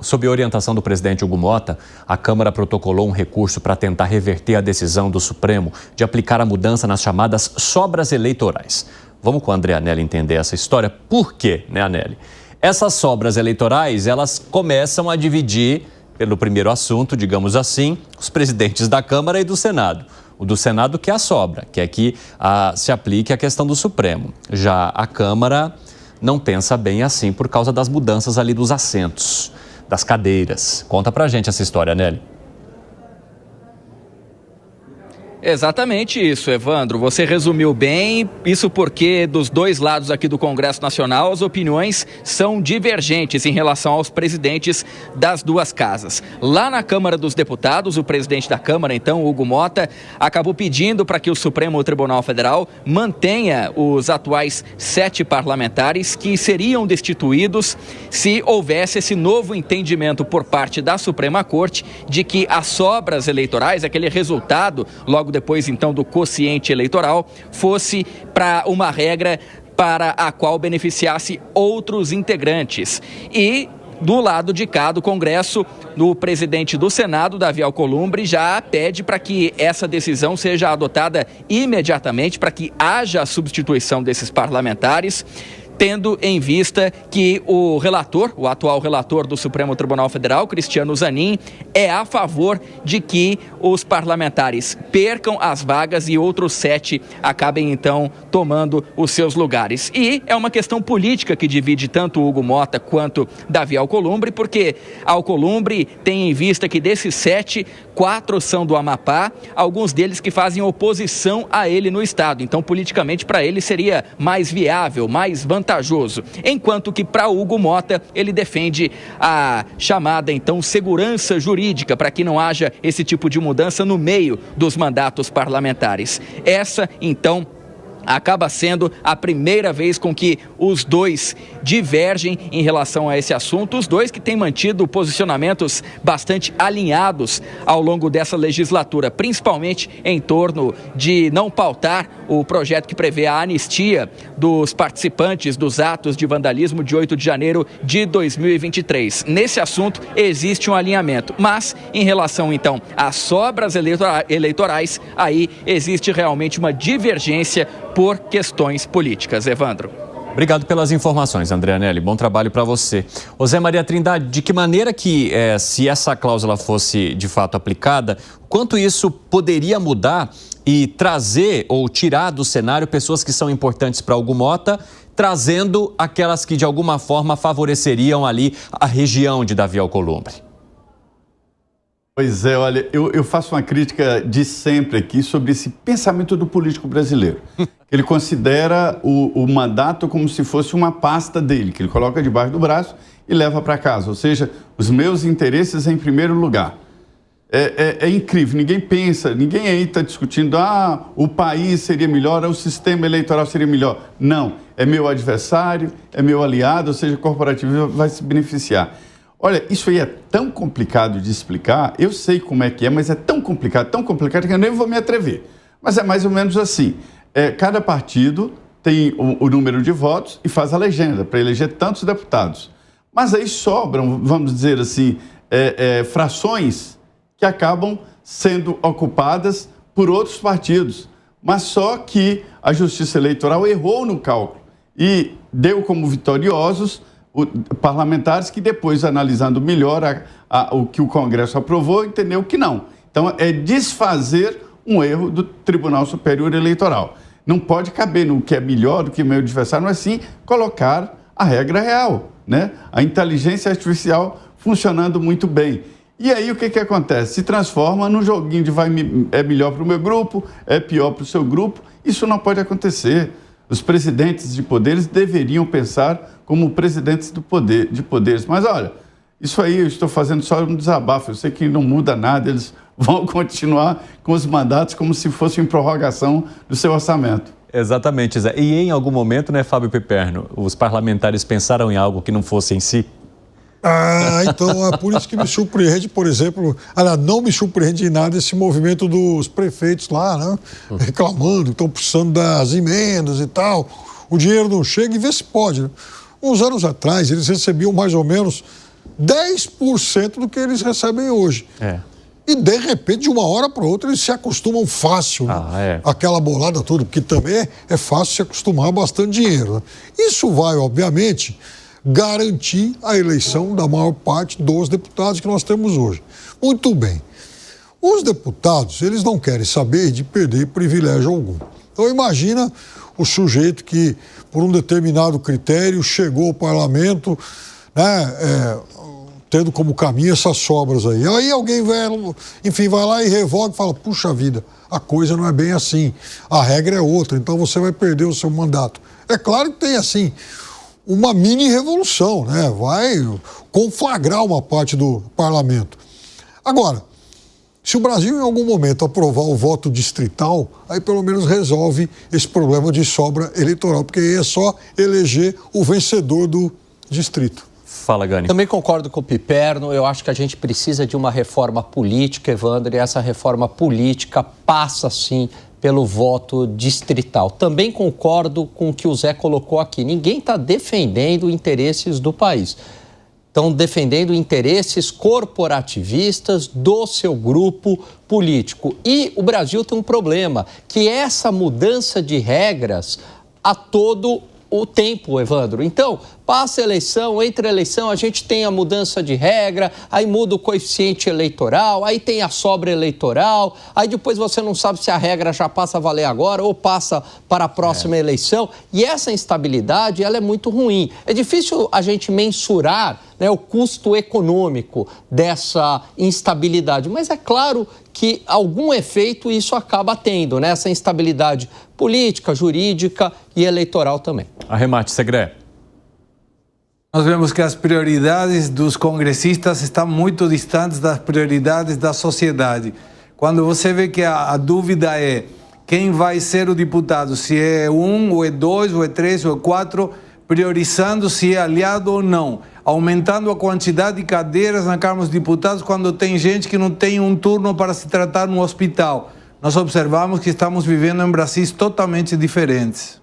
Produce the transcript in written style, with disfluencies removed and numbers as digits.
Sob orientação do presidente Hugo Motta, a Câmara protocolou um recurso para tentar reverter a decisão do Supremo de aplicar a mudança nas chamadas sobras eleitorais. Vamos com a André Anelli entender essa história. Por quê, né, Anelli? Essas sobras eleitorais, elas começam a dividir, pelo primeiro assunto, digamos assim, os presidentes da Câmara e do Senado. O do Senado que é a sobra, que é que se aplique a questão do Supremo. Já a Câmara não pensa bem assim por causa das mudanças ali dos assentos, das cadeiras. Conta pra gente essa história, Nelly. Exatamente isso, Evandro. Você resumiu bem. Isso porque dos dois lados aqui do Congresso Nacional as opiniões são divergentes em relação aos presidentes das duas casas. Lá na Câmara dos Deputados, o presidente da Câmara, então, Hugo Motta, acabou pedindo para que o Supremo Tribunal Federal mantenha os atuais 7 parlamentares que seriam destituídos se houvesse esse novo entendimento por parte da Suprema Corte de que as sobras eleitorais, aquele resultado logo depois então do quociente eleitoral, fosse para uma regra para a qual beneficiasse outros integrantes. E do lado de cá do Congresso, o presidente do Senado, Davi Alcolumbre, já pede para que essa decisão seja adotada imediatamente, para que haja a substituição desses parlamentares, tendo em vista que o atual relator do Supremo Tribunal Federal, Cristiano Zanin, é a favor de que os parlamentares percam as vagas e outros 7 acabem, então, tomando os seus lugares. E é uma questão política que divide tanto Hugo Motta quanto Davi Alcolumbre, porque Alcolumbre tem em vista que desses 7, 4 são do Amapá, alguns deles que fazem oposição a ele no Estado. Então, politicamente, para ele seria mais viável, mais vantajoso. Enquanto que para Hugo Motta, ele defende a chamada, então, segurança jurídica para que não haja esse tipo de mudança no meio dos mandatos parlamentares. Essa, então, acaba sendo a primeira vez com que os dois divergem em relação a esse assunto, os dois que têm mantido posicionamentos bastante alinhados ao longo dessa legislatura, principalmente em torno de não pautar o projeto que prevê a anistia dos participantes dos atos de vandalismo de 8 de janeiro de 2023. Nesse assunto existe um alinhamento, mas em relação então às sobras eleitorais, aí existe realmente uma divergência por questões políticas. Evandro. Obrigado pelas informações, André Anelli. Bom trabalho para você. Ô Zé Maria Trindade, de que maneira que, se essa cláusula fosse de fato aplicada, quanto isso poderia mudar e trazer ou tirar do cenário pessoas que são importantes para Hugo Motta, trazendo aquelas que de alguma forma favoreceriam ali a região de Davi Alcolumbre? Pois é, olha, eu faço uma crítica de sempre aqui sobre esse pensamento do político brasileiro. Ele considera o mandato como se fosse uma pasta dele, que ele coloca debaixo do braço e leva para casa. Ou seja, os meus interesses em primeiro lugar. É incrível, ninguém pensa, ninguém aí está discutindo, o país seria melhor, o sistema eleitoral seria melhor. Não, é meu adversário, é meu aliado, ou seja, o corporativismo vai se beneficiar. Olha, isso aí é tão complicado de explicar, eu sei como é que é, mas é tão complicado que eu nem vou me atrever. Mas é mais ou menos assim, cada partido tem o número de votos e faz a legenda para eleger tantos deputados. Mas aí sobram, vamos dizer assim, frações que acabam sendo ocupadas por outros partidos. Mas só que a Justiça Eleitoral errou no cálculo e deu como vitoriosos parlamentares que depois, analisando melhor o que o Congresso aprovou, entendeu que não. Então, é desfazer um erro do Tribunal Superior Eleitoral. Não pode caber no que é melhor do que o meu adversário, mas sim colocar a regra real, né? A inteligência artificial funcionando muito bem. E aí o que acontece? Se transforma num joguinho de é melhor para o meu grupo, é pior para o seu grupo. Isso não pode acontecer. Os presidentes de poderes deveriam pensar como presidentes de poderes. Mas olha, isso aí eu estou fazendo só um desabafo. Eu sei que não muda nada, eles vão continuar com os mandatos como se fosse em prorrogação do seu orçamento. Exatamente, Zé. E em algum momento, né, Fábio Piperno, os parlamentares pensaram em algo que não fosse em si? Então é por isso que me surpreende, por exemplo, não me surpreende em nada esse movimento dos prefeitos lá, né? Reclamando, estão precisando das emendas e tal. O dinheiro não chega e vê se pode, né? Uns anos atrás, eles recebiam mais ou menos 10% do que eles recebem hoje. E, de repente, de uma hora para outra, eles se acostumam fácil, né? Aquela bolada toda, porque também é fácil se acostumar a bastante dinheiro, né? Isso vai, obviamente, garantir a eleição da maior parte dos deputados que nós temos hoje. Muito bem. Os deputados, eles não querem saber de perder privilégio algum. Então, imagina o sujeito que, por um determinado critério, chegou ao parlamento, né, tendo como caminho essas sobras aí. Aí alguém vai lá e revoga e fala, puxa vida, a coisa não é bem assim, a regra é outra, então você vai perder o seu mandato. É claro que tem, assim, uma mini-revolução, né? Vai conflagrar uma parte do parlamento. Agora, se o Brasil em algum momento aprovar o voto distrital, aí pelo menos resolve esse problema de sobra eleitoral, porque aí é só eleger o vencedor do distrito. Fala, Gani. Também concordo com o Piperno, eu acho que a gente precisa de uma reforma política, Evandro, e essa reforma política passa, sim, pelo voto distrital. Também concordo com o que o Zé colocou aqui. Ninguém está defendendo interesses do país. Estão defendendo interesses corporativistas do seu grupo político. E o Brasil tem um problema, que é essa mudança de regras a todo o tempo, Evandro. Então, passa a eleição, entre a eleição a gente tem a mudança de regra, aí muda o coeficiente eleitoral, aí tem a sobra eleitoral, aí depois você não sabe se a regra já passa a valer agora ou passa para a próxima eleição. E essa instabilidade, ela é muito ruim. É difícil a gente mensurar, né, o custo econômico dessa instabilidade, mas é claro que algum efeito isso acaba tendo, né? Essa instabilidade política, jurídica e eleitoral também. Arremate, Segré. Nós vemos que as prioridades dos congressistas estão muito distantes das prioridades da sociedade. Quando você vê que a dúvida é quem vai ser o deputado, se é 1, ou é 2, ou é 3, ou é 4, priorizando se é aliado ou não, aumentando a quantidade de cadeiras na Câmara dos Deputados quando tem gente que não tem um turno para se tratar no hospital. Nós observamos que estamos vivendo em Brasis totalmente diferentes.